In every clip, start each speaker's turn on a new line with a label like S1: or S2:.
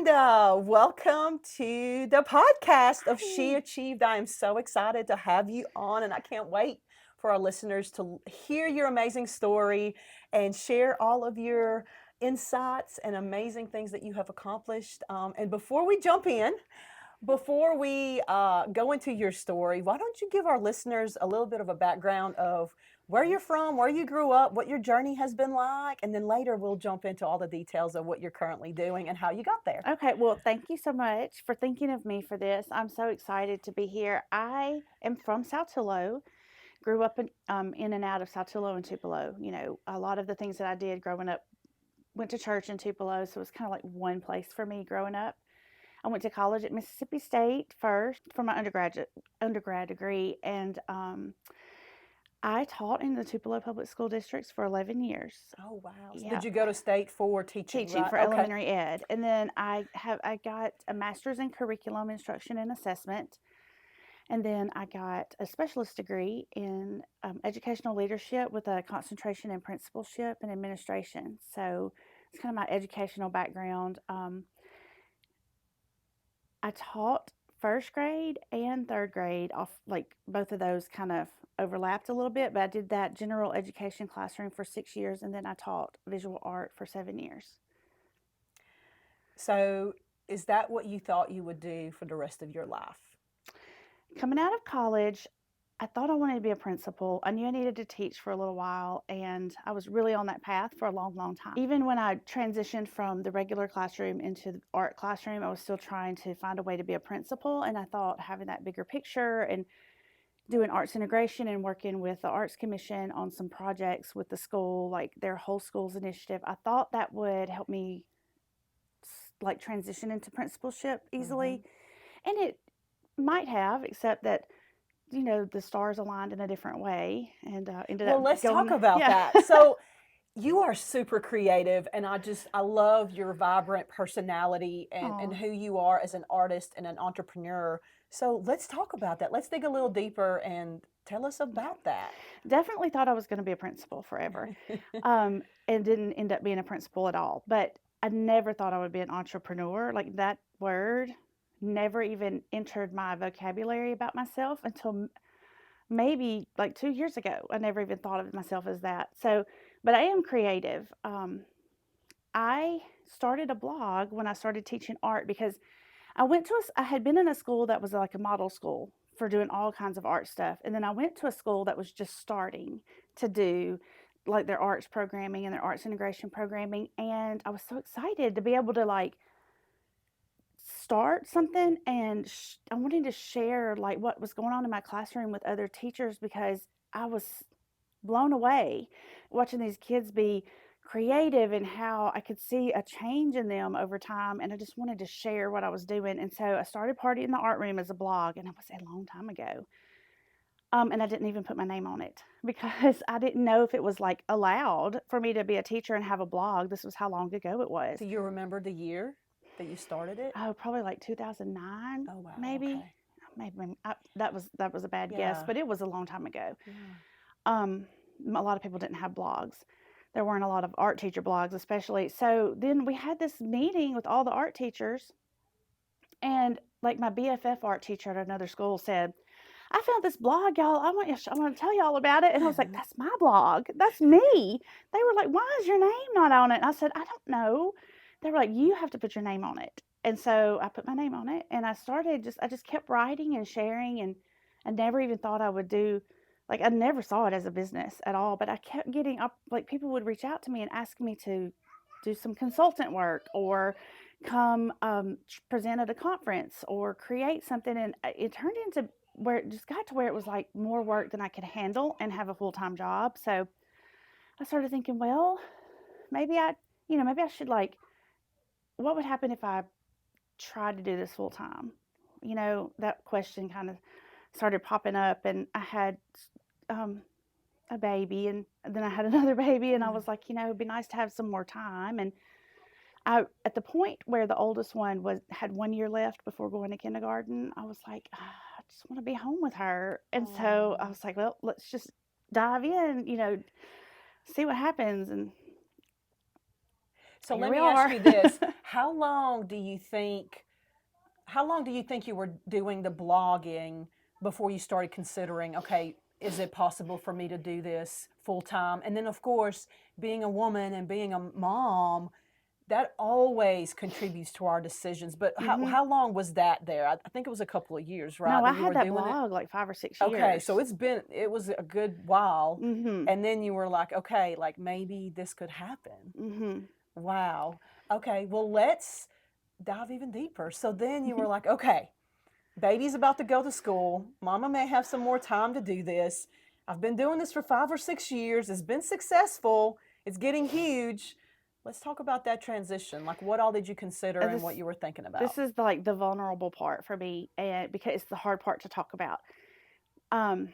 S1: Amanda. Welcome to the podcast of She
S2: Hi.
S1: Achieved. I am so excited to have you on, and I can't wait for our listeners to hear your amazing story and share all of your insights and amazing things that you have accomplished. And before we jump in, before we go into your story, why don't you give our listeners a little bit of a background of where you're from, where you grew up, what your journey has been like, and then later we'll jump into all the details of what you're currently doing and how you got there.
S2: Okay, well, thank you so much for thinking of me for this. I'm so excited to be here. I am from Saltillo, grew up in and out of Saltillo and Tupelo. A lot of the things that I did growing up went to church in Tupelo, so it was kind of like one place for me growing up. I went to college at Mississippi State first for my undergrad degree, and I taught in the Tupelo Public School Districts for 11 years.
S1: Oh, wow. So
S2: Yeah,
S1: did you go to state for teaching,
S2: teaching
S1: right?
S2: for
S1: Okay.
S2: elementary ed, and then I got a master's in curriculum instruction and assessment, and then I got a specialist degree in educational leadership with a concentration in principalship and administration. So it's kind of my educational background. I taught first grade and third grade off, like both of those kind of overlapped a little bit, but I did that general education classroom for 6 years, and then I taught visual art for 7 years.
S1: So is that what you thought you would do for the rest of your life?
S2: Coming out of college, I thought I wanted to be a principal. I knew I needed to teach for a little while, and I was really on that path for a long, long time. Even when I transitioned from the regular classroom into the art classroom, I was still trying to find a way to be a principal, and I thought having that bigger picture and doing arts integration and working with the Arts Commission on some projects with the school, like their Whole Schools initiative, I thought that would help me like transition into principalship easily. And it might have, except that the stars aligned in a different way and ended
S1: Well,
S2: up
S1: let's talk
S2: going,
S1: about
S2: yeah.
S1: that. So you are super creative, and I love your vibrant personality and
S2: Oh,
S1: who you are as an artist and an entrepreneur. So let's talk about that. Let's dig a little deeper and tell us about that.
S2: definitely thought I was going to be a principal forever, and didn't end up being a principal at all. But I never thought I would be an entrepreneur. Like that word never even entered my vocabulary about myself until maybe like 2 years ago. I never even thought of myself as that. So, but I am creative. I started a blog when I started teaching art because I had been in a school that was like a model school for doing all kinds of art stuff. And then I went to a school that was just starting to do like their arts programming and their arts integration programming. And I was so excited to be able to like start something, and I wanted to share like what was going on in my classroom with other teachers because I was blown away watching these kids be creative and how I could see a change in them over time, and I just wanted to share what I was doing. And so I started Party in the Art Room as a blog, and it was a long time ago. And I didn't even put my name on it because I didn't know if it was like allowed for me to be a teacher and have a blog. This was how long ago it was.
S1: Do you remember the year that you started it?
S2: Oh, probably like 2009,
S1: Oh, wow.
S2: maybe.
S1: Okay.
S2: Maybe that was a bad guess,
S1: Yeah.
S2: but it was a long time ago.
S1: Yeah.
S2: Um, a lot of people didn't have blogs. There weren't a lot of art teacher blogs, especially. So then we had this meeting with all the art teachers, and like my BFF art teacher at another school said, "I found this blog, y'all. I want to tell y'all about it." And I was like, "That's my blog. That's me." They were like, "Why is your name not on it?" And I said, "I don't know." They were like, "You have to put your name on it." And so I put my name on it, and I just kept writing and sharing, and I never even thought I would do, like I never saw it as a business at all, but I kept getting up, like people would reach out to me and ask me to do some consultant work or come present at a conference or create something, and it turned into where it just got to where it was like more work than I could handle and have a full-time job. So I started thinking, well, maybe maybe I should, like, what would happen if I tried to do this full time? That question kind of started popping up, and I had um, a baby, and then I had another baby, and I was like, it'd be nice to have some more time. And at the point where the oldest one had 1 year left before going to kindergarten, I was like, I just want to be home with her. And so I
S1: Oh.
S2: was like, well, let's just dive in, see what happens. And
S1: So
S2: Here
S1: let
S2: we
S1: me ask
S2: are.
S1: you this. How long do you think you were doing the blogging before you started considering, okay, is it possible for me to do this full time? And then, of course, being a woman and being a mom, that always contributes to our decisions. But how,
S2: hmm
S1: how long was that there? I think it was a couple of years, right,
S2: No, I
S1: that you
S2: had
S1: were
S2: that
S1: doing it?
S2: blog like 5 or 6
S1: Okay,
S2: years.
S1: so it was a good while.
S2: hmm
S1: And then you were like, okay, like maybe this could happen.
S2: hmm
S1: Wow. Okay, well, let's dive even deeper. So then you were like, okay, baby's about to go to school. Mama may have some more time to do this. I've been doing this for 5 or 6 years. It's been successful. It's getting huge. Let's talk about that transition. Like, what all did you consider and what
S2: this
S1: you were thinking
S2: this
S1: about?
S2: is like the vulnerable part for me, and because it's the hard part to talk about. Um,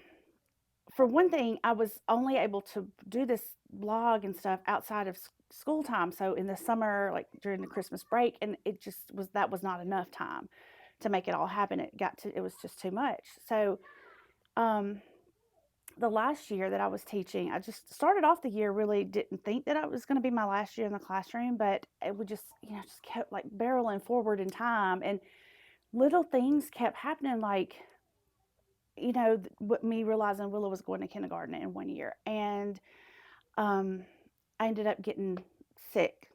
S2: for one thing, I was only able to do this blog and stuff outside of school time. So in the summer, like during the Christmas break, and it just was that was not enough time to make it all happen. It was just too much. So um, the last year that I was teaching, I just started off the year really didn't think that it was going to be my last year in the classroom, but it would just just kept like barreling forward in time, and little things kept happening like what me realizing Willow was going to kindergarten in 1 year, and um, I ended up getting sick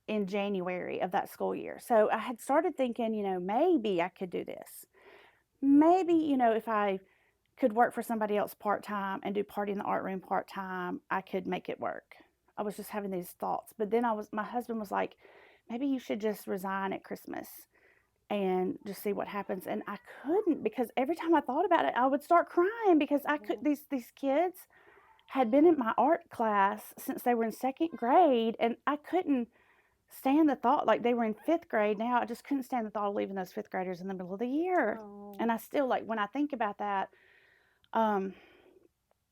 S2: in January of that school year. So I had started thinking, maybe I could do this. Maybe, if I could work for somebody else part time and do party in the art room part time, I could make it work. I was just having these thoughts. But then my husband was like, maybe you should just resign at Christmas and just see what happens. And I couldn't, because every time I thought about it, I would start crying because I could, these kids had been in my art class since they were in second grade, and I couldn't stand the thought, like they were in fifth grade now. I just couldn't stand the thought of leaving those fifth graders in the middle of the year.
S1: Oh.
S2: And I still, like, when I think about that, um,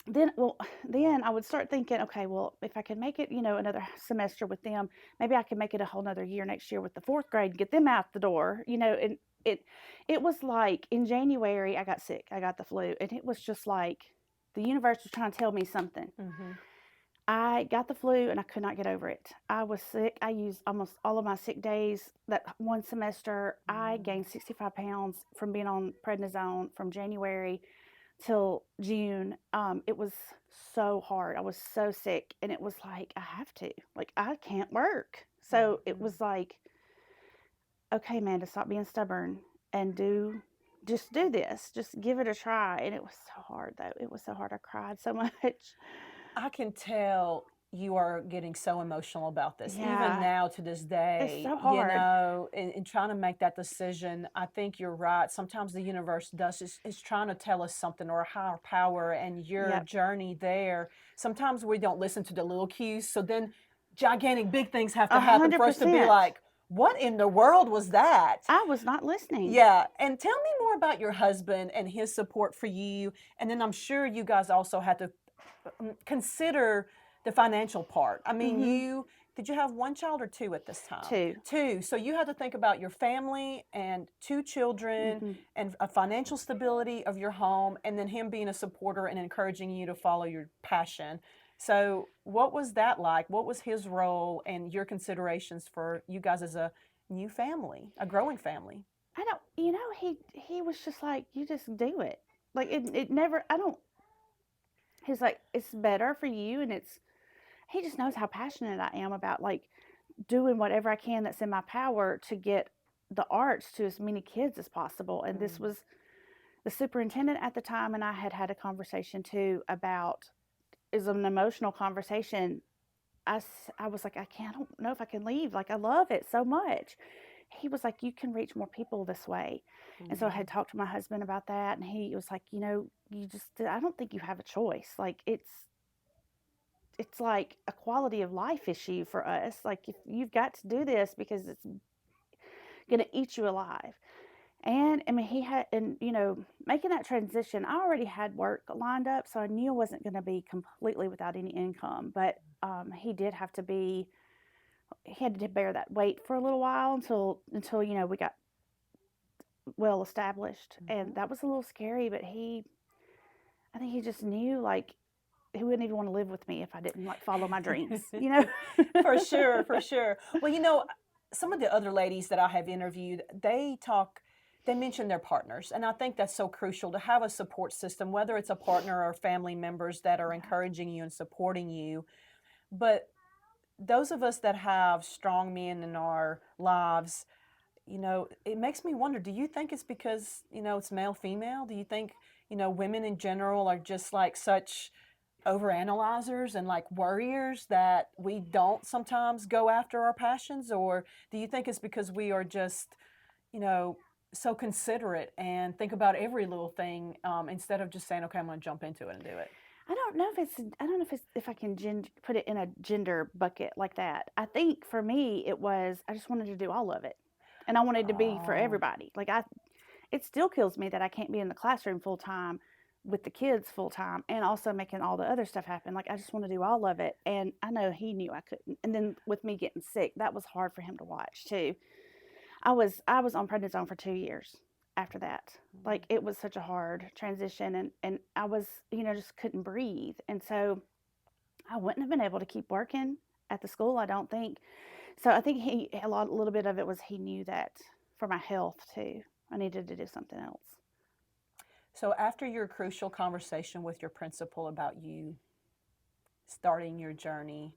S2: then, well, then I would start thinking, okay, well, if I could make it, another semester with them, maybe I could make it a whole nother year next year with the fourth grade, get them out the door, and it, it was like in January, I got sick, I got the flu, and it was just like the universe was trying to tell me something.
S1: Mm-hmm.
S2: I got the flu and I could not get over it. I was sick. I used almost all of my sick days that one semester. I gained 65 pounds from being on prednisone from January till June. It was so hard. I was so sick, and it was like, I have to. Like, I can't work. So it was like, okay, Amanda, stop being stubborn and just do this. Just give it a try. And it was so hard, though. It was so hard. I cried so much.
S1: I can tell you are getting so emotional about this, even
S2: Yeah,
S1: now to this
S2: it's
S1: day,
S2: so hard.
S1: in trying to make that decision. I think you're right. Sometimes the universe is trying to tell us something, or a higher power, and your
S2: Yep.
S1: journey there. Sometimes we don't listen to the little cues. So then gigantic big things have to
S2: A
S1: happen for
S2: hundred
S1: us to be
S2: percent.
S1: like, what in the world was that?
S2: I was not listening.
S1: Yeah, and tell me more about your husband and his support for you. And then I'm sure you guys also had to consider the financial part. I mean,
S2: Mm-hmm.
S1: did you have one child or two at this time?
S2: Two.
S1: Two. So you had to think about your family and two children
S2: Mm-hmm.
S1: and a financial stability of your home, and then him being a supporter and encouraging you to follow your passion. So what was that like? What was his role and your considerations for you guys as a new family, a growing family?
S2: I don't. He was just like, you just do it. Like it never. I don't. He's like, it's better for you, and it's. He just knows how passionate I am about like doing whatever I can that's in my power to get the arts to as many kids as possible. And this
S1: Mm.
S2: was the superintendent at the time, and I had had a conversation too about, is an emotional conversation. I was like, I don't know if I can leave. Like, I love it so much. He was like, you can reach more people this way. And so I
S1: Mm.
S2: had talked to my husband about that, and he was like, I don't think you have a choice. Like, it's like a quality of life issue for us. Like, if you've got to do this because it's going to eat you alive. And I mean, he had, and making that transition, I already had work lined up, so I knew I wasn't going to be completely without any income. But he had to bear that weight for a little while until we got well established,
S1: Mhm.
S2: and that was a little scary. But I think he just knew, like, who wouldn't even want to live with me if I didn't like follow my dreams, you know?
S1: For sure, for sure. Well, some of the other ladies that I have interviewed, they mention their partners. And I think that's so crucial to have a support system, whether it's a partner or family members that are encouraging you and supporting you. But those of us that have strong men in our lives, it makes me wonder, do you think it's because, it's male, female? Do you think, women in general are just like such overanalyzers and like worriers that we don't sometimes go after our passions? Or do you think it's because we are just, you know, so considerate and think about every little thing instead of just saying, okay, I'm going to jump into it and do it?
S2: I don't know if I can put it in a gender bucket like that. I think for me, I just wanted to do all of it. And I wanted to be for
S1: Oh,
S2: everybody. It still kills me that I can't be in the classroom full time with the kids full time and also making all the other stuff happen. Like I just want to do all of it. And I know he knew I couldn't. And then with me getting sick, that was hard for him to watch too. I was on prednisone for 2 years after that. Like it was such a hard transition and I was, just couldn't breathe. And so I wouldn't have been able to keep working at the school, I don't think. So I think a little bit of it was he knew that for my health too, I needed to do something else.
S1: so after your crucial conversation with your principal about you starting your journey,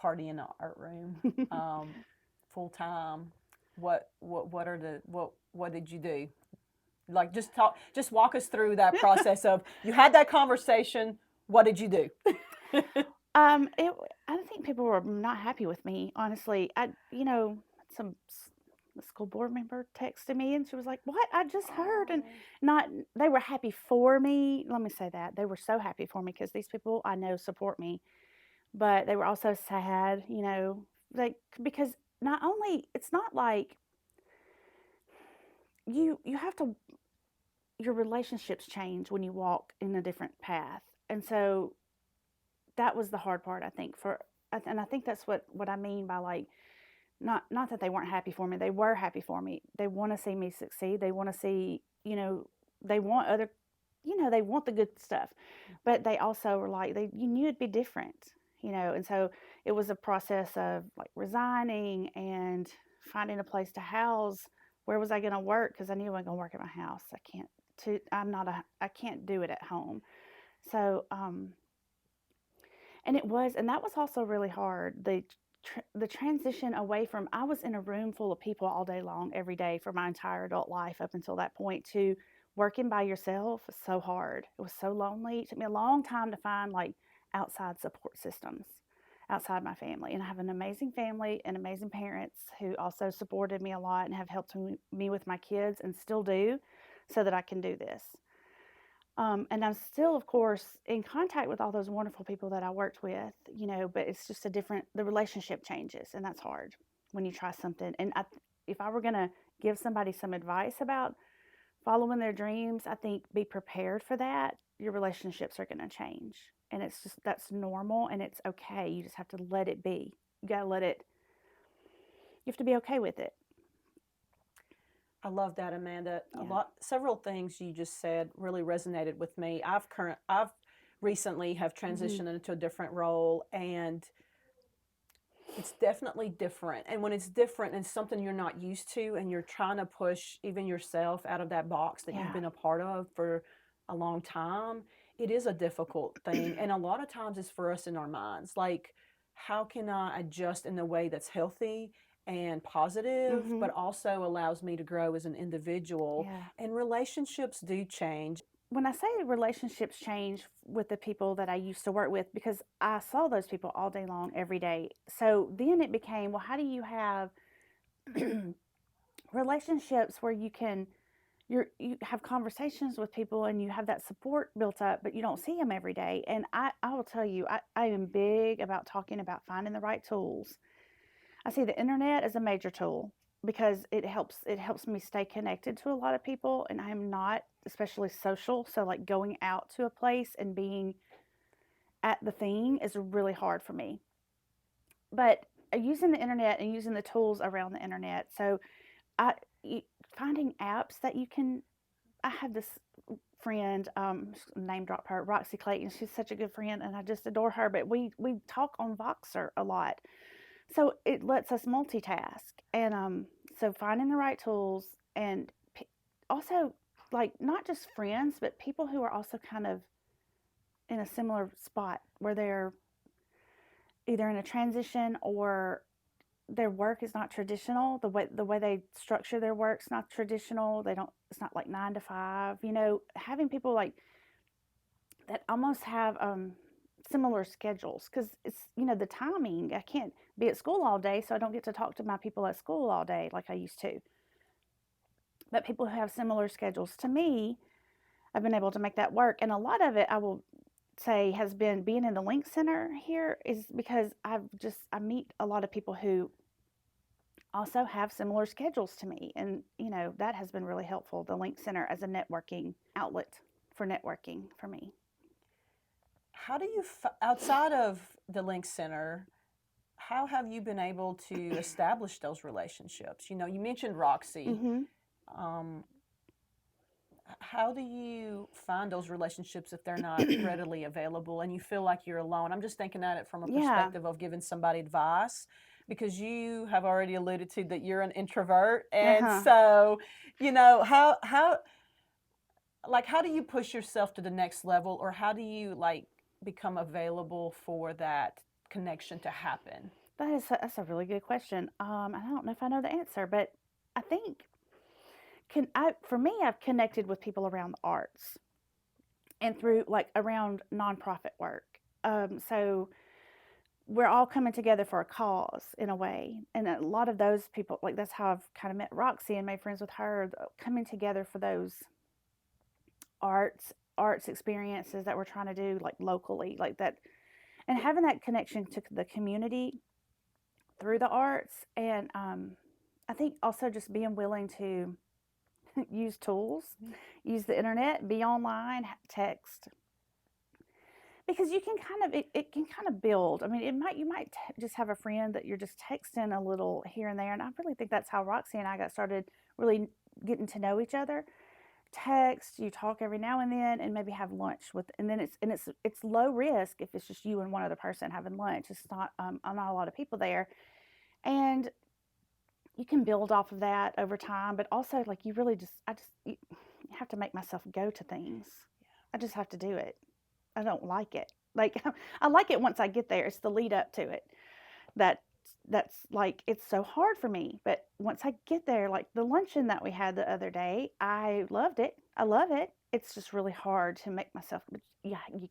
S1: party in the art room, um, full time, what did you do? Like just walk us through that process of you had that conversation. What did you do?
S2: It, I think people were not happy with me, honestly. Some the school board member texted me and she was like, "What? I just heard." And
S1: Oh,
S2: not, they were happy for me. Let me say that. They were so happy for me because these people I know support me, but they were also sad, like, because not only, it's not like you have to, your relationships change when you walk in a different path. And so that was the hard part, I think, and I think that's what I mean by like, not that they weren't happy for me. They were happy for me. They want to see me succeed. They want to see, they want other, they want the good stuff, but they also were like, you knew it'd be different, and so it was a process of like resigning and finding a place to house. Where was I going to work? Because I knew I wasn't going to work at my house. I can't do it at home. So, and that was also really hard. The transition away from, I was in a room full of people all day long, every day for my entire adult life up until that point, to working by yourself was so hard. It was so lonely. It took me a long time to find like outside support systems outside my family. And I have an amazing family and amazing parents who also supported me a lot and have helped me with my kids and still do, so that I can do this. And I'm still, of course, in contact with all those wonderful people that I worked with, but it's just the relationship changes, and that's hard when you try something. And if I were going to give somebody some advice about following their dreams, I think be prepared for that. Your relationships are going to change. And that's normal and it's okay. You just have to let it be. You got to you have to be okay with it.
S1: I love that, Amanda.
S2: Yeah.
S1: Several things you just said really resonated with me. I've recently have
S2: Mm-hmm.
S1: transitioned into a different role, and it's definitely different. And when it's different and something you're not used to, and you're trying to push even yourself out of that box that you've
S2: Yeah.
S1: been a part of for a long time, it is a difficult thing. And a lot of times it's for us in our minds. Like, how can I adjust in a way that's healthy and positive,
S2: Mm-hmm.
S1: but also allows me to grow as an individual?
S2: Yeah.
S1: And relationships do change.
S2: When I say relationships change with the people that I used to work with, because I saw those people all day long, every day. So then it became, well, how do you have relationships where you have conversations with people and you have that support built up, but you don't see them every day. And I will tell you, I am big about talking about finding the right tools. I see the internet as a major tool because it helps me stay connected to a lot of people, and I am not especially social, so like going out to a place and being at the thing is really hard for me. But using the internet and using the tools around the internet, so I finding apps that you can, I have this friend, name drop her, Roxy Clayton. She's such a good friend, and I just adore her. But we talk on Voxer a lot, so it lets us multitask. And so finding the right tools, and also like not just friends, but people who are also kind of in a similar spot where they're either in a transition or their work is not traditional. The way they structure their work's not traditional. They don't. It's not like 9 to 5. Having people like that almost have similar schedules, because it's the timing. I can't be at school all day, so I don't get to talk to my people at school all day like I used to. But people who have similar schedules to me, I've been able to make that work, and a lot of it I will say has been being in the Link Center here, is because I meet a lot of people who also have similar schedules to me. And, that has been really helpful, the Link Center as a networking outlet for networking for me.
S1: How do you, outside of the Link Center, how have you been able to establish those relationships? You mentioned Roxy.
S2: Mm-hmm.
S1: How do you find those relationships if they're not readily available and you feel like you're alone? I'm just thinking at it from a perspective of giving somebody advice, because you have already alluded to that you're an introvert. And so, how do you push yourself to the next level, or how do you become available for that connection to happen?
S2: That's a really good question. I don't know if I know the answer, but I think for me, I've connected with people around the arts and through around nonprofit work. So we're all coming together for a cause in a way, and a lot of those people, that's how I've kind of met Roxy and made friends with her, coming together for those arts experiences that we're trying to do locally, like that, and having that connection to the community through the arts. And I think also just being willing to use tools, use the internet, be online, text, because you can it can kind of build. I mean, you might just have a friend that you're just texting a little here and there, and I really think that's how Roxy and I got started, really getting to know each other. Text, you talk every now and then, and maybe have lunch with, and then it's low risk if it's just you and one other person having lunch. It's not not a lot of people there, and you can build off of that over time. But also, you have to make myself go to things. I just have to do it. I don't like it. I like it once I get there. It's the lead up to it that's it's so hard for me. But once I get there, like the luncheon that we had the other day, I loved it. I love it. It's just really hard to make myself. But yeah, you've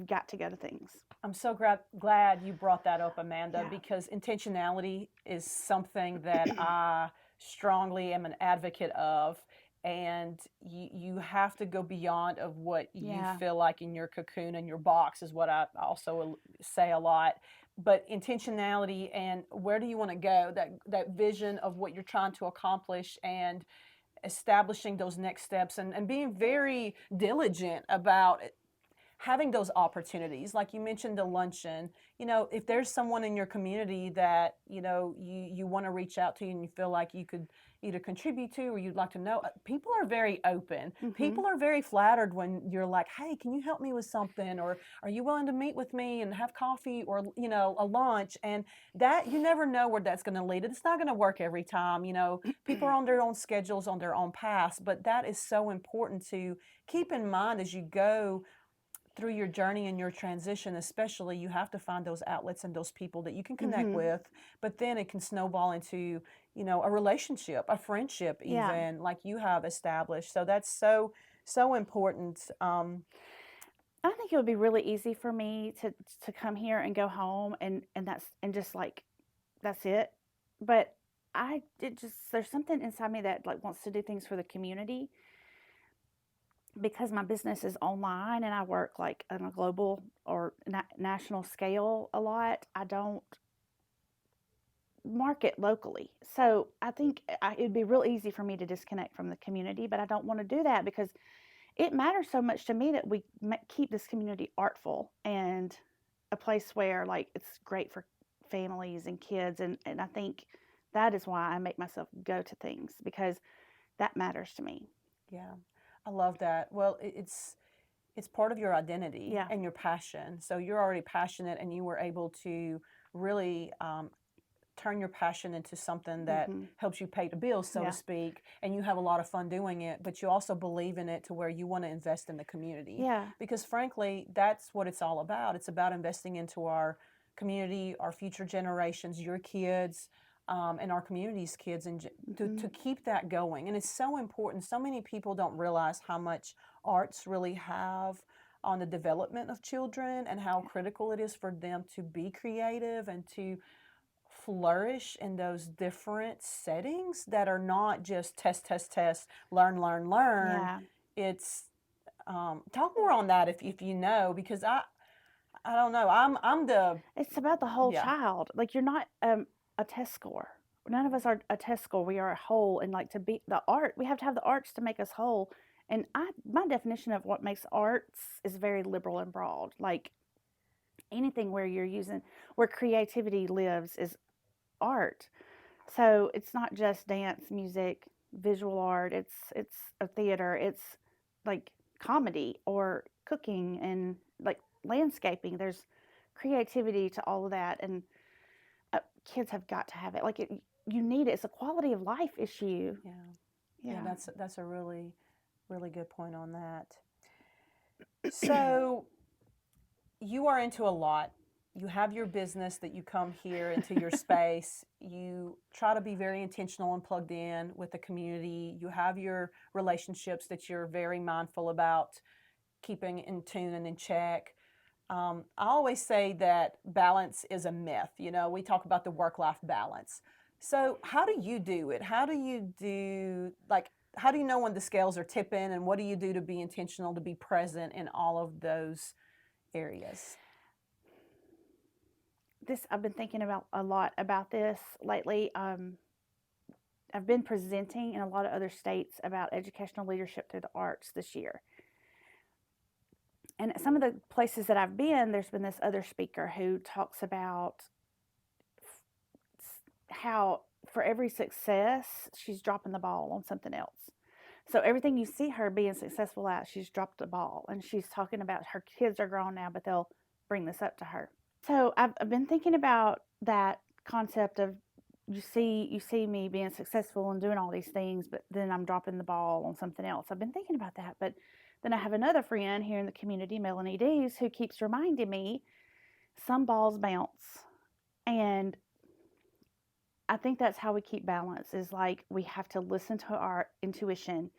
S2: got to go to things.
S1: I'm so glad you brought that up, Amanda, because intentionality is something that I strongly am an advocate of. And you have to go beyond of what you feel like in your cocoon and your box, is what I also say a lot. But intentionality, and where do you want to go, that vision of what you're trying to accomplish, and establishing those next steps, and being very diligent about having those opportunities. Like you mentioned the luncheon, if there's someone in your community that, you want to reach out to, and you feel like you could either contribute to, or you'd like to know, people are very open. Mm-hmm. People are very flattered when you're like, hey, can you help me with something? Or are you willing to meet with me and have coffee, or, a lunch? And that, you never know where that's going to lead. It's not going to work every time. People are on their own schedules, on their own paths, but that is so important to keep in mind as you go through your journey and your transition. Especially, you have to find those outlets and those people that you can connect with, but then it can snowball into, a relationship, a friendship, even like you have established. So that's so important.
S2: I think it would be really easy for me to come here and go home, and that's it. But there's something inside me that wants to do things for the community. Because my business is online and I work on a global or national scale a lot, I don't market locally. So I think it'd be real easy for me to disconnect from the community, but I don't want to do that, because it matters so much to me that we keep this community artful and a place where it's great for families and kids. And I think that is why I make myself go to things, because that matters to me.
S1: Yeah. I love that. Well, it's part of your identity
S2: Yeah.
S1: and your passion. So you're already passionate, and you were able to really turn your passion into something that
S2: Mm-hmm.
S1: helps you pay the bills, so to
S2: Yeah.
S1: speak, and you have a lot of fun doing it, but you also believe in it to where you want to invest in the community.
S2: Yeah.
S1: Because frankly, that's what it's all about. It's about investing into our community, our future generations, your kids, and our community's kids, and
S2: Mm-hmm.
S1: to keep that going. And it's so important. So many people don't realize how much arts really have on the development of children, and how critical it is for them to be creative and to flourish in those different settings that are not just test, test, test, learn, learn, learn.
S2: Yeah.
S1: It's talk more on that if you know, because I don't know. I'm the
S2: It's about the whole
S1: yeah.
S2: child. Like, you're not a test score. None of us are a test score. We are a whole, and like, to be the art, we have to have the arts to make us whole. And my definition of what makes arts is very liberal and broad. Like, anything where creativity lives is art. So it's not just dance, music, visual art. It's a theater. It's like comedy or cooking and like landscaping. There's creativity to all of that, and kids have got to have it. Like, you need it. It's a quality of life issue.
S1: Yeah.
S2: Yeah.
S1: That's a really, really good point on that. So you are into a lot. You have your business that you come here into your space. You try to be very intentional and plugged in with the community. You have your relationships that you're very mindful about keeping in tune and in check. I always say that balance is a myth. You know, we talk about the work-life balance. So how do you do it? How do you do, like, how do you know when the scales are tipping, and what do you do to be intentional, to be present in all of those areas?
S2: I've been thinking about a lot about this lately. I've been presenting in a lot of other states about educational leadership through the arts this year. And at some of the places that I've been, there's been this other speaker who talks about how for every success, she's dropping the ball on something else. So everything you see her being successful at, she's dropped the ball. And she's talking about her kids are grown now, but they'll bring this up to her. So I've been thinking about that concept of, you see me being successful and doing all these things, but then I'm dropping the ball on something else. I've been thinking about that, but then I have another friend here in the community, Melanie Dees, who keeps reminding me some balls bounce. And I think that's how we keep balance, is like, we have to listen to our intuition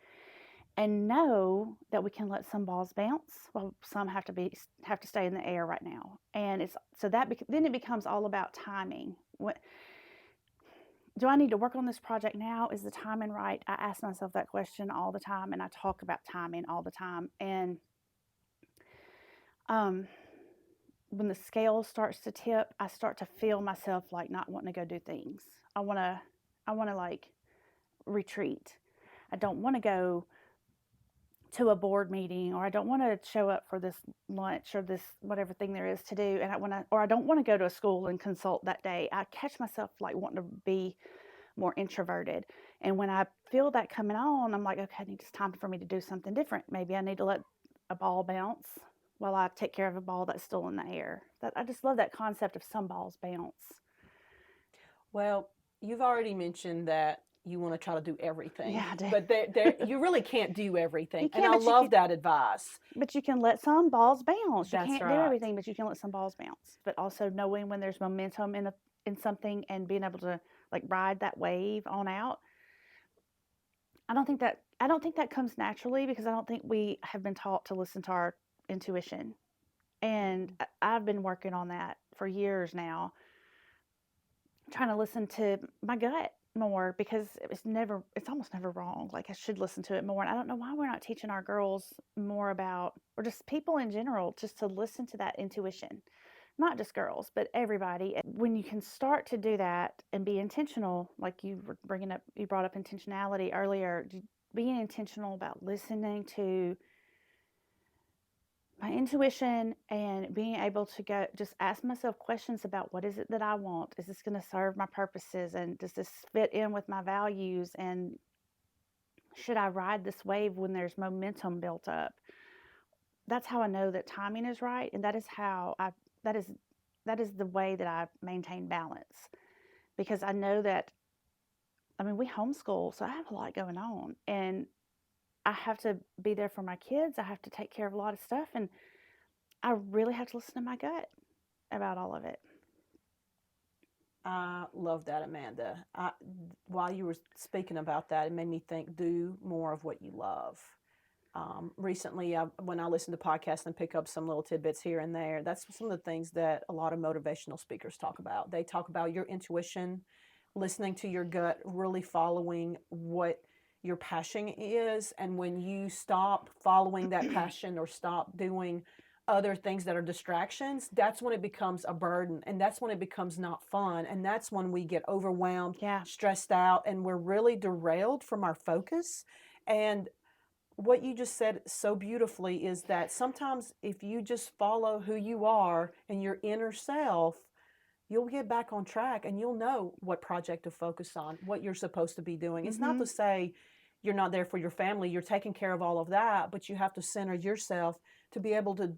S2: and know that we can let some balls bounce while some have to stay in the air right now. And it's so that then it becomes all about timing. Do I need to work on this project now? Is the timing right? I ask myself that question all the time, and I talk about timing all the time. And when the scale starts to tip, I start to feel myself like not wanting to go do things. I want to like retreat. I don't want to go to a board meeting, or I don't want to show up for this lunch or this whatever thing there is to do, and I don't want to go to a school and consult that day. I catch myself like wanting to be more introverted, and when I feel that coming on, I'm like, okay, it's time for me to do something different. Maybe I need to let a ball bounce while I take care of a ball that's still in the air. I just love that concept of some balls bounce.
S1: Well, you've already mentioned that you want to try to do everything.
S2: Yeah, I do.
S1: But you really can't do everything.
S2: You
S1: And
S2: can,
S1: I
S2: but you
S1: love
S2: can,
S1: that advice.
S2: but you can let some balls bounce. You
S1: That's
S2: can't do
S1: right.
S2: everything, but you can let some balls bounce. But also knowing when there's momentum in something, and being able to like ride that wave on out. I don't think that comes naturally, because I don't think we have been taught to listen to our intuition. And I've been working on that for years now, trying to listen to my gut more, because it's almost never wrong. Like, I should listen to it more. And I don't know why we're not teaching our girls more about, or just people in general, just to listen to that intuition. Not just girls, but everybody. When you can start to do that and be intentional, like you brought up intentionality earlier, being intentional about listening to my intuition and being able to go just ask myself questions about, what is it that I want? Is this going to serve my purposes? And does this fit in with my values? And should I ride this wave when there's momentum built up? That's how I know that timing is right, and that is that is that is the way that I maintain balance, because I know that, I mean, we homeschool, so I have a lot going on, and I have to be there for my kids. I have to take care of a lot of stuff, and I really have to listen to my gut about all of it.
S1: I love that, Amanda. While you were speaking about that, it made me think, do more of what you love. Recently, when I listen to podcasts and pick up some little tidbits here and there, that's some of the things that a lot of motivational speakers talk about. They talk about your intuition, listening to your gut, really following what your passion is. And when you stop following that passion or stop doing other things that are distractions, that's when it becomes a burden, and that's when it becomes not fun, and that's when we get overwhelmed,
S2: Yeah.
S1: stressed out, and we're really derailed from our focus. And what you just said so beautifully is that sometimes if you just follow who you are and your inner self, you'll get back on track and you'll know what project to focus on, what you're supposed to be doing. It's not to say you're not there for your family, you're taking care of all of that, but you have to center yourself to be able to,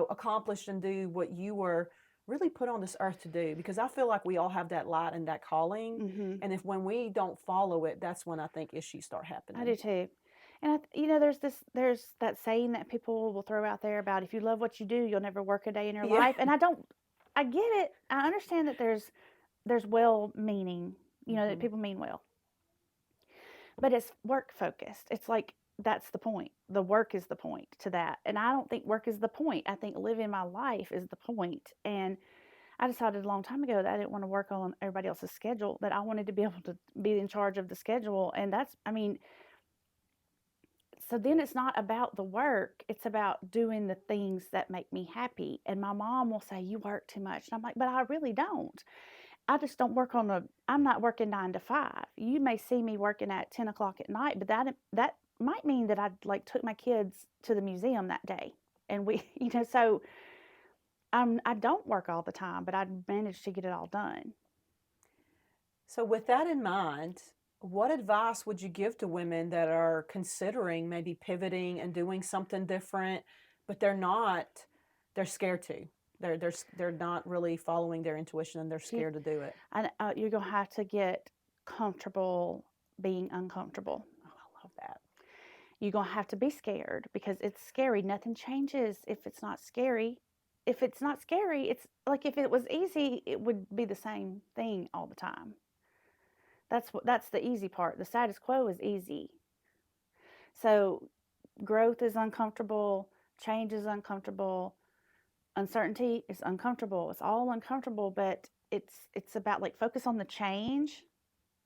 S1: accomplish and do what you were really put on this earth to do. Because I feel like we all have that light and that calling. And if when we don't follow it, that's when I think issues start happening.
S2: I do too. And there's that saying that people will throw out there about, if you love what you do, you'll never work a day in your
S1: Yeah.
S2: life. And I get it. I understand that there's well meaning, that people mean well. But it's work focused. It's like, that's the point. The work is the point to that. And I don't think work is the point. I think living my life is the point. And I decided a long time ago that I didn't want to work on everybody else's schedule, that I wanted to be able to be in charge of the schedule. And so then it's not about the work, it's about doing the things that make me happy. And my mom will say, you work too much. And I'm like, but I really don't. I just don't work I'm not working 9 to 5. You may see me working at 10 o'clock at night, but that might mean that I took my kids to the museum that day. And so I don't work all the time, but I managed to get it all done.
S1: So, with that in mind, what advice would you give to women that are considering maybe pivoting and doing something different, but they're scared to? They're not really following their intuition and they're scared to do it.
S2: You're going to have to get comfortable being uncomfortable.
S1: Oh, I love that.
S2: You're going to have to be scared, because it's scary. Nothing changes if it's not scary. If it's not scary, it's like, if it was easy, it would be the same thing all the time. That's the easy part. The status quo is easy. So growth is uncomfortable, change is uncomfortable, uncertainty is uncomfortable. It's all uncomfortable, but it's about, focus on the change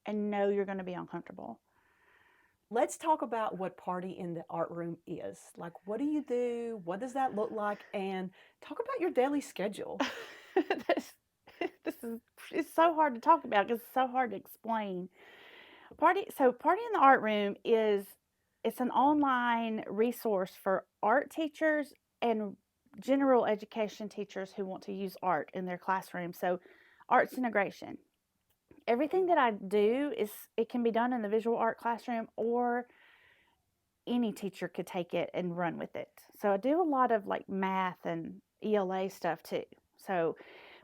S2: and know you're going to be uncomfortable.
S1: Let's talk about what Party in the Art Room is. Like, what do you do? What does that look like? And talk about your daily schedule.
S2: It's so hard to talk about because it's so hard to explain. Party in the Art Room it's an online resource for art teachers and general education teachers who want to use art in their classroom. So arts integration. Everything that I do it can be done in the visual art classroom, or any teacher could take it and run with it. So I do a lot of math and ELA stuff too.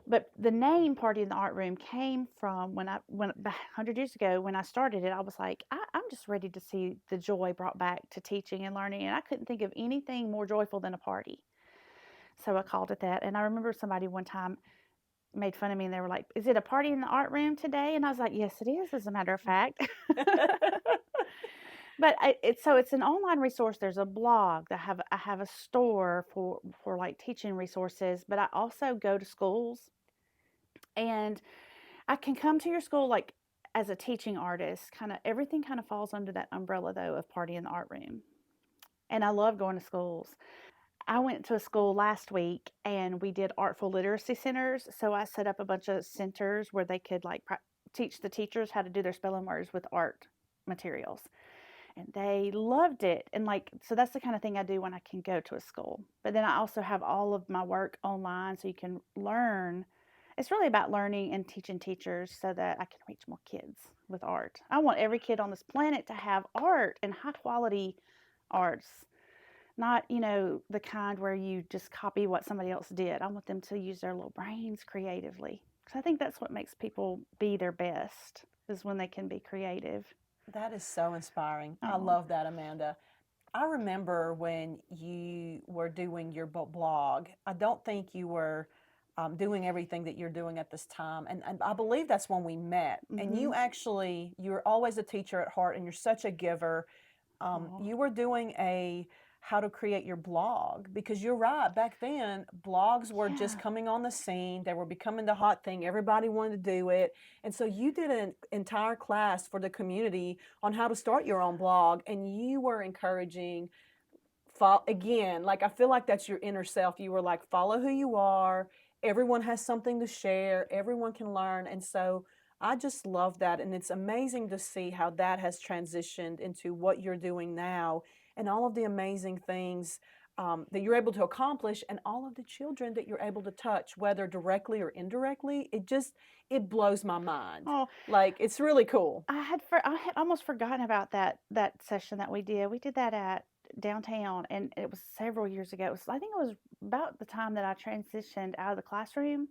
S2: But the name Party in the Art Room came from when 100 years ago, when I started it, I was like, I'm just ready to see the joy brought back to teaching and learning. And I couldn't think of anything more joyful than a party. So I called it that. And I remember somebody one time made fun of me, and they were like, is it a party in the art room today? And I was like, yes, it is, as a matter of fact. But it's an online resource. There's a blog. I have a store for teaching resources, but I also go to schools. And I can come to your school as a teaching artist. Everything kind of falls under that umbrella, though, of Party in the Art Room. And I love going to schools. I went to a school last week, and we did artful literacy centers. So I set up a bunch of centers where they could teach the teachers how to do their spelling words with art materials. And they loved it. And so that's the kind of thing I do when I can go to a school. But then I also have all of my work online, so you can learn It's really about learning and teaching teachers so that I can reach more kids with art. I want every kid on this planet to have art and high quality arts, not, the kind where you just copy what somebody else did. I want them to use their little brains creatively. Because I think that's what makes people be their best, is when they can be creative.
S1: That is so inspiring. I
S2: Oh,
S1: love that, Amanda. I remember when you were doing your blog. I don't think you were doing everything that you're doing at this time. And I believe that's when we met. And
S2: mm-hmm.
S1: you're always a teacher at heart and you're such a giver.
S2: Oh,
S1: You were doing a how to create your blog because you're right. Back then, blogs were just
S2: yeah.
S1: coming on the scene. They were becoming the hot thing. Everybody wanted to do it. And so you did an entire class for the community on how to start your own blog. And you were encouraging, again, like I feel like that's your inner self. You were like, follow who you are. Everyone has something to share. Everyone can learn. And so I just love that. And it's amazing to see how that has transitioned into what you're doing now and all of the amazing things that you're able to accomplish and all of the children that you're able to touch, whether directly or indirectly. It blows my mind.
S2: Oh,
S1: Like, it's really cool.
S2: I had almost forgotten about that session that we did. We did that at downtown, and it was several years ago. I think it was about the time that I transitioned out of the classroom.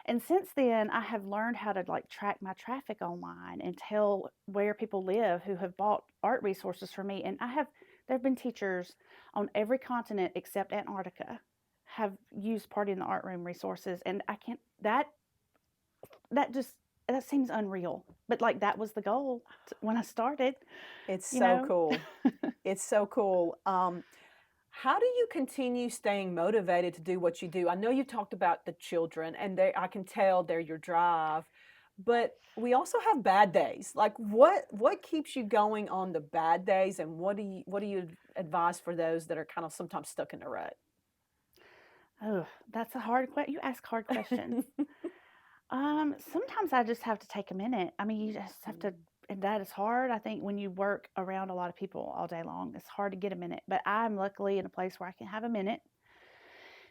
S2: And since then, I have learned how to like track my traffic online and tell where people live who have bought art resources from me. And there have been teachers on every continent except Antarctica have used Party in the Art Room resources. And I can't, that just, that seems unreal. But like that was the goal when I started,
S1: It's
S2: you
S1: so
S2: know?
S1: cool. It's so cool. How do you continue staying motivated to do what you do? I know you talked about the children, and I can tell they're your drive, but we also have bad days. Like, what keeps you going on the bad days, and what do you advise for those that are kind of sometimes stuck in a rut?
S2: Oh, that's a hard question. You ask hard questions. Sometimes I just have to take a minute. I mean, you just have to, and that is hard. I think when you work around a lot of people all day long, it's hard to get a minute. But I'm luckily in a place where I can have a minute.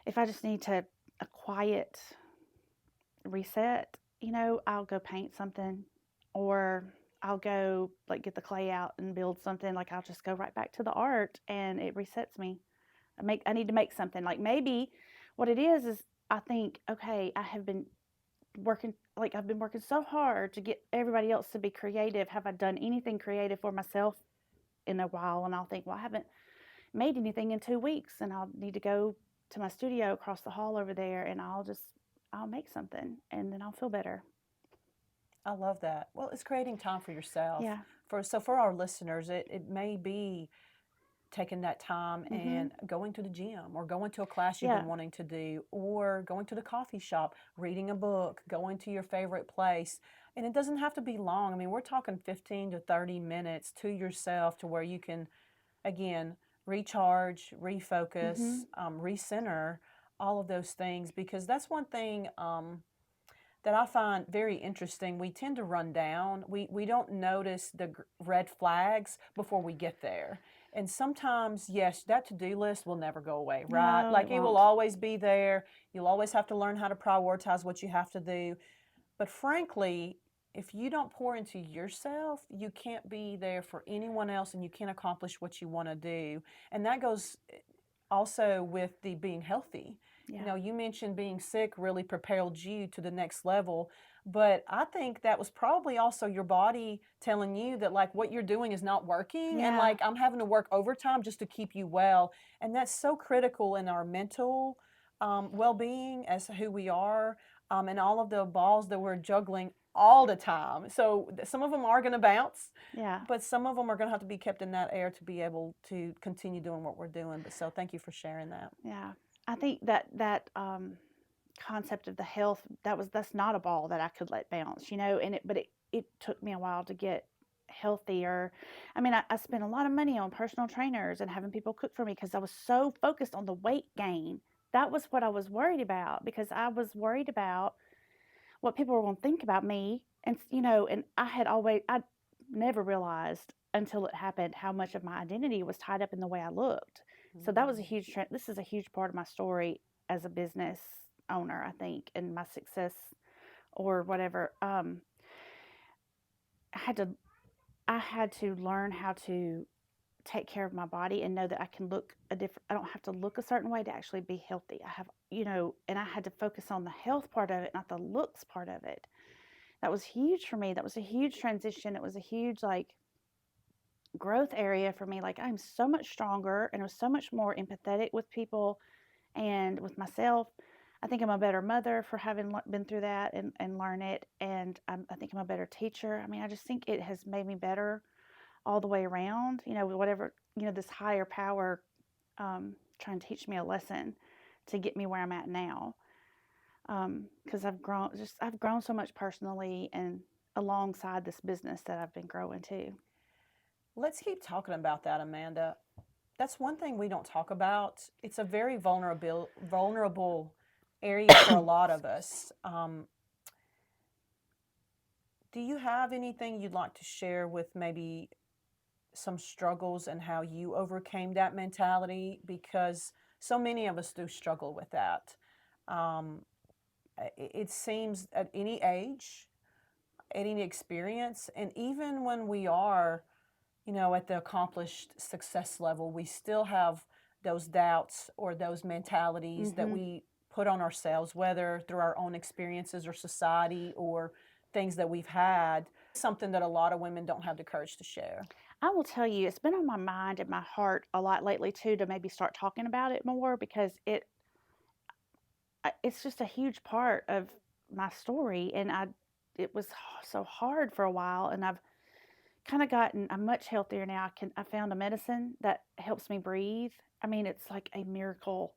S2: If I just need a quiet reset, I'll go paint something, or I'll go like get the clay out and build something. Like I'll just go right back to the art, and it resets me. I need to make something. Like maybe what it is I think, okay, I've been working so hard to get everybody else to be creative. Have I done anything creative for myself in a while? And I'll think, well, I haven't made anything in 2 weeks, and I'll need to go to my studio across the hall over there, and I'll make something, and then I'll feel better.
S1: I love that. Well, it's creating time for yourself.
S2: Yeah.
S1: For our listeners, it may be taking that time
S2: Mhm.
S1: and going to the gym or going to a class you've
S2: Yeah.
S1: been wanting to do or going to the coffee shop, reading a book, going to your favorite place. And it doesn't have to be long. I mean, we're talking 15 to 30 minutes to yourself to where you can, again, recharge, refocus,
S2: Mhm.
S1: recenter, all of those things. Because that's one thing that I find very interesting. We tend to run down. We don't notice the red flags before we get there. And sometimes, yes, that to-do list will never go away, right?
S2: No, it
S1: Like it will
S2: won't.
S1: always be there. You'll always have to learn how to prioritize what you have to do. But frankly, if you don't pour into yourself, you can't be there for anyone else and you can't accomplish what you want to do. And that goes also with the being healthy. You
S2: Yeah.
S1: know, you mentioned being sick really propelled you to the next level, but I think that was probably also your body telling you that like what you're doing is not working and
S2: Yeah.
S1: like I'm having to work overtime just to keep you well. And that's so critical in our mental well-being as who we are and all of the balls that we're juggling all the time. So some of them are going to bounce,
S2: Yeah.
S1: but some of them are going to have to be kept in that air to be able to continue doing what we're doing. But so thank you for sharing that.
S2: Yeah. I think that concept of the health, that's not a ball that I could let bounce, but it took me a while to get healthier. I mean, I spent a lot of money on personal trainers and having people cook for me because I was so focused on the weight gain. That was what I was worried about, because I was worried about what people were going to think about me. And I never realized until it happened how much of my identity was tied up in the way I looked. So that was
S1: Mm.
S2: this is a huge part of my story as a business owner, I think, and my success or whatever. I had to I had to learn how to take care of my body and know that I can look a different I don't have to look a certain way to actually be healthy. I have, and I had to focus on the health part of it, not the looks part of it. That was huge for me. That was a huge transition. It was a huge like growth area for me. Like I'm so much stronger and I was so much more empathetic with people and with myself. I think I'm a better mother for having been through that and learn it. And I think I'm a better teacher. I mean, I just think it has made me better all the way around, whatever, this higher power trying to teach me a lesson to get me where I'm at now. Because I've grown so much personally and alongside this business that I've been growing too.
S1: Let's keep talking about that, Amanda. That's one thing we don't talk about. It's a very vulnerable area for a lot of us. Do you have anything you'd like to share with maybe some struggles and how you overcame that mentality? Because so many of us do struggle with that. Um, it seems at any age, at any experience, and even when we are, at the accomplished success level, we still have those doubts or those mentalities that
S2: Mm-hmm.
S1: we put on ourselves, whether through our own experiences or society or things that we've had, something that a lot of women don't have the courage to share.
S2: I will tell you, it's been on my mind and my heart a lot lately too to maybe start talking about it more because it's just a huge part of my story, and it was so hard for a while, and I'm much healthier now. I found a medicine that helps me breathe. I mean, it's like a miracle.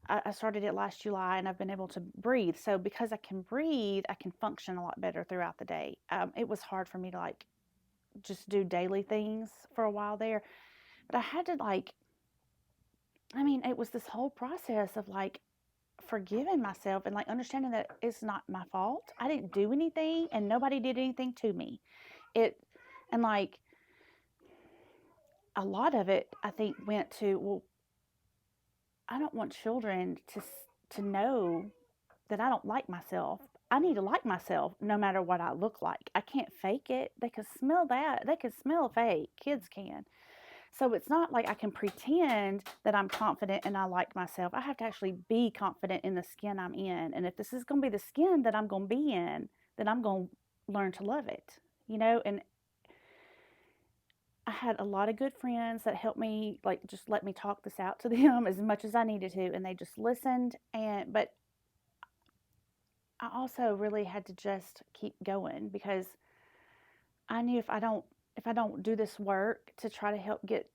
S2: I started it last July and I've been able to breathe. So because I can breathe, I can function a lot better throughout the day. It was hard for me to like just do daily things for a while there, but I had to it was this whole process of like forgiving myself and like understanding that it's not my fault. I didn't do anything and nobody did anything to me. It and like a lot of it I think went to, well, I don't want children to know that I don't like myself. I need to like myself no matter what I look like. I can't fake it. They can smell that. They can smell fake. Kids can. So it's not like I can pretend that I'm confident and I like myself. I have to actually be confident in the skin I'm in. And if this is going to be the skin that I'm going to be in, then I'm going to learn to love it. And I had a lot of good friends that helped me, like, just let me talk this out to them as much as I needed to. And they just listened. But I also really had to just keep going because I knew if I don't do this work to try to help get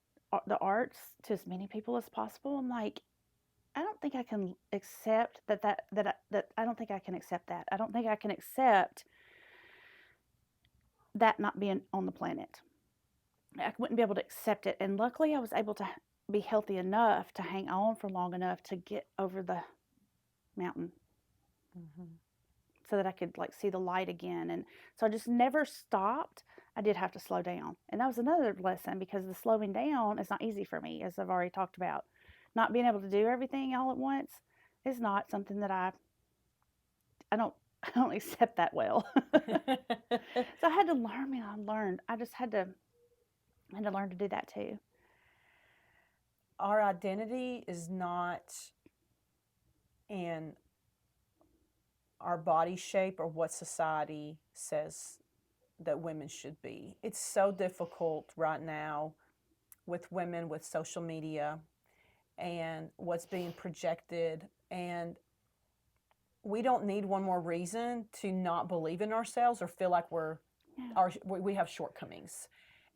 S2: the arts to as many people as possible, I'm like, I don't think I can accept that I don't think I can accept that. I don't think I can accept that not being on the planet. I wouldn't be able to accept it. And luckily I was able to be healthy enough to hang on for long enough to get over the mountain
S1: Mm-hmm.
S2: so that I could like see the light again. And so I just never stopped. I did have to slow down. And that was another lesson because the slowing down is not easy for me, as I've already talked about. Not being able to do everything all at once is not something that I don't I don't accept that well. So I had to learn. I learned. I had to learn to do that too.
S1: Our identity is not in our body shape or what society says that women should be. It's so difficult right now with women with social media and what's being projected. And we don't need one more reason to not believe in ourselves or feel like
S2: Yeah.
S1: we have shortcomings.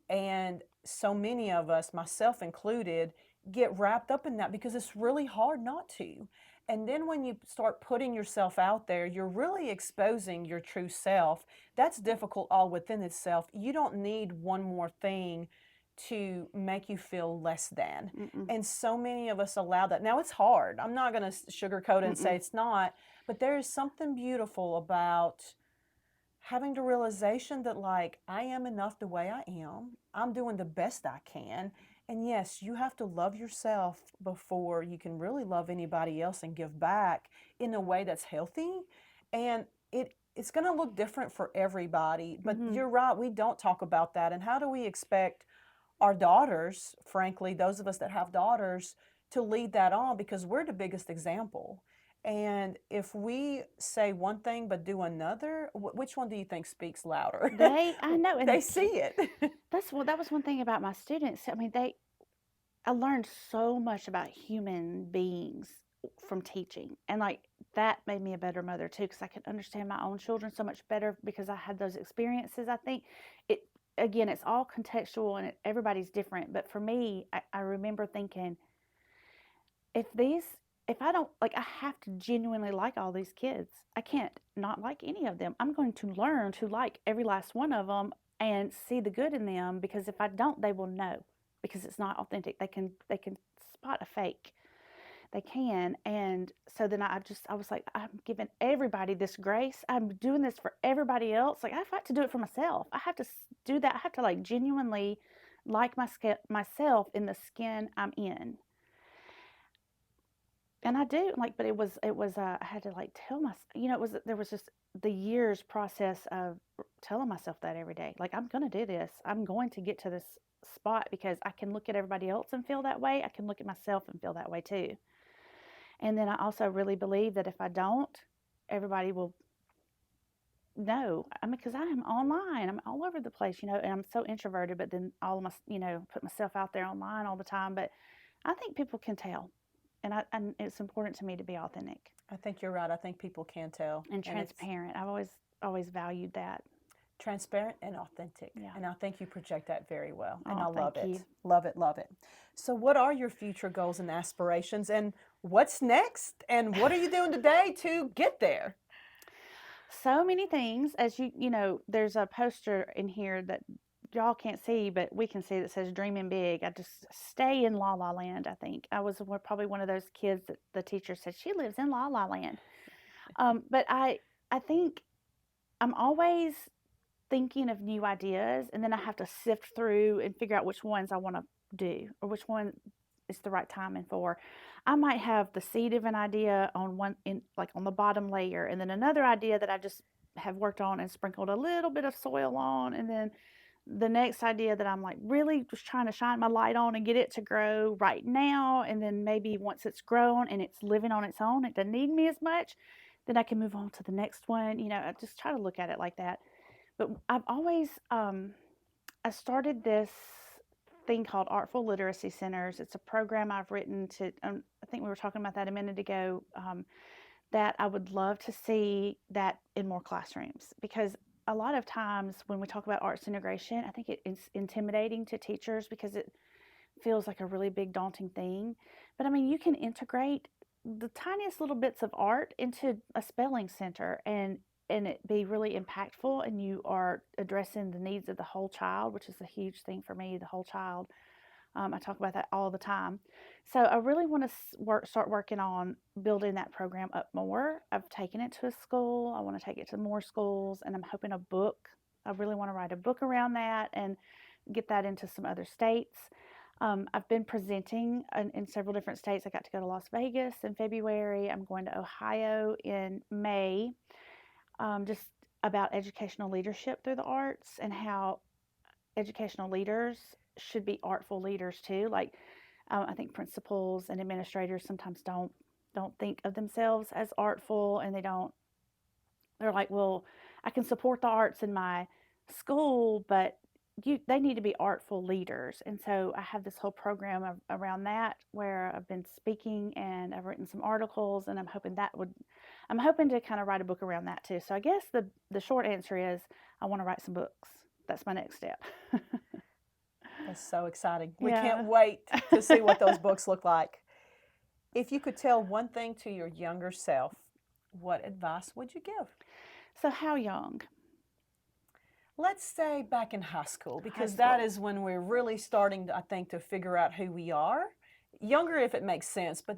S1: And so many of us, myself included, get wrapped up in that because it's really hard not to. And then when you start putting yourself out there, you're really exposing your true self. That's difficult all within itself. You don't need one more thing to make you feel less than.
S2: Mm-mm.
S1: And so many of us allow that. Now it's hard. I'm not going to sugarcoat it and say
S2: Mm-mm.
S1: it's not, but there is something beautiful about having the realization that like I am enough the way I am. I'm doing the best I can. And yes, you have to love yourself before you can really love anybody else and give back in a way that's healthy. And it's going to look different for everybody. But
S2: Mm-hmm.
S1: you're right, we don't talk about that. And how do we expect our daughters, frankly, those of us that have daughters, to lead that on because we're the biggest example. And if we say one thing but do another, which one do you think speaks louder?
S2: I know, and
S1: They see it.
S2: that was one thing about my students. I mean, I learned so much about human beings from teaching, and like that made me a better mother too, because I could understand my own children so much better because I had those experiences. I think it again, it's all contextual and everybody's different, but for me, I remember thinking, if these if I don't like, I have to genuinely like all these kids. I can't not like any of them. I'm going to learn to like every last one of them and see the good in them, because if I don't, they will know, because it's not authentic. They can spot a fake. They can. And so then I was like, I'm giving everybody this grace. I'm doing this for everybody else. Like, I have to do it for myself. I have to do that. I have to like genuinely like myself in the skin I'm in. And I do like, but it was I had to like tell myself, there was just the years process of telling myself that every day, like, I'm going to do this. I'm going to get to this spot, because I can look at everybody else and feel that way. I can look at myself and feel that way too. And then I also really believe that if I don't, everybody will know. I mean, because I am online, I'm all over the place, and I'm so introverted, but then all of my, put myself out there online all the time. But I think people can tell. And it's important to me to be authentic
S1: I think you're right. I think people can tell.
S2: and
S1: And it's
S2: transparent. I've always valued that.
S1: transparent and authentic.
S2: Yeah.
S1: And I think you project that very well. And
S2: Oh,
S1: I love
S2: thank
S1: it.
S2: you.
S1: Love it, love it. So, what are your future goals and aspirations? And what's next? And what are you doing today to get there?
S2: So many things, as there's a poster in here that y'all can't see, but we can see, that says "Dreaming Big." I just stay in La La Land. I think I was probably one of those kids that the teacher said she lives in La La Land. But I think I'm always thinking of new ideas, and then I have to sift through and figure out which ones I want to do, or which one is the right timing for. I might have the seed of an idea on one, in like on the bottom layer, and then another idea that I just have worked on and sprinkled a little bit of soil on, and then the next idea that I'm like really just trying to shine my light on and get it to grow right now. And then maybe once it's grown and it's living on its own, it doesn't need me as much, then I can move on to the next one. I just try to look at it like that. But I've always, I started this thing called Artful Literacy Centers. It's a program I've written to, I think we were talking about that a minute ago, that I would love to see that in more classrooms, because a lot of times when we talk about arts integration, I think it's intimidating to teachers because it feels like a really big daunting thing. But I mean, you can integrate the tiniest little bits of art into a spelling center, and it be really impactful, and you are addressing the needs of the whole child, which is a huge thing for me, the whole child. I talk about that all the time. So I really want to start working on building that program up more. I've taken it to a school. I want to take it to more schools, and I'm hoping a book. I really want to write a book around that and get that into some other states. I've been presenting in several different states. I got to go to Las Vegas in February. I'm going to Ohio in May, just about educational leadership through the arts, and how educational leaders should be artful leaders too. Like, I think principals and administrators sometimes don't think of themselves as artful, and they're like, well, I can support the arts in my school, but they need to be artful leaders. And so I have this whole program around that, where I've been speaking and I've written some articles, and I'm hoping to kind of write a book around that too. So I guess the short answer is I want to write some books. That's my next step.
S1: That's so exciting. We
S2: Yeah.
S1: can't wait to see what those books look like. If you could tell one thing to your younger self, what advice would you give?
S2: So how young?
S1: Let's say back in high school, because
S2: High
S1: that
S2: school.
S1: is when we're really starting, I think, to figure out who we are. Younger, if it makes sense, but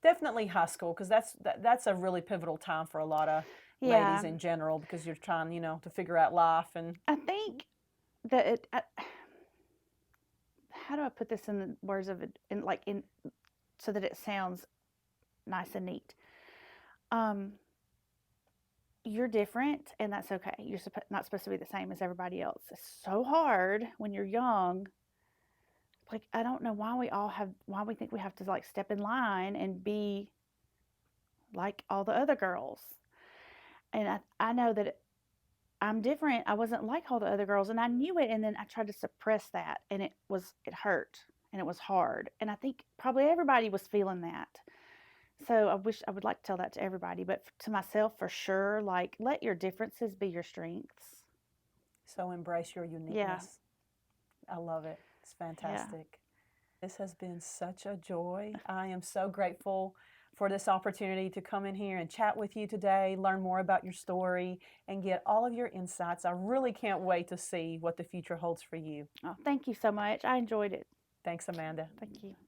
S1: definitely high school, because that's a really pivotal time for a lot of ladies
S2: Yeah.
S1: in general, because you're trying, to figure out life and
S2: I think that how do I put this in the words of it, in so that it sounds nice and neat. You're different, and that's okay. You're not supposed to be the same as everybody else. It's so hard when you're young. Like, I don't know why we think we have to like step in line and be like all the other girls. And I know that I'm different. I wasn't like all the other girls, and I knew it. And then I tried to suppress that, and it hurt, and it was hard. And I think probably everybody was feeling that. So I would like to tell that to everybody, but to myself for sure, like, let your differences be your strengths.
S1: So embrace your uniqueness.
S2: Yeah.
S1: I love it. It's fantastic.
S2: Yeah.
S1: This has been such a joy. I am so grateful for this opportunity to come in here and chat with you today, learn more about your story, and get all of your insights. I really can't wait to see what the future holds for you.
S2: Oh, thank you so much. I enjoyed it.
S1: Thanks, Amanda.
S2: Thank you.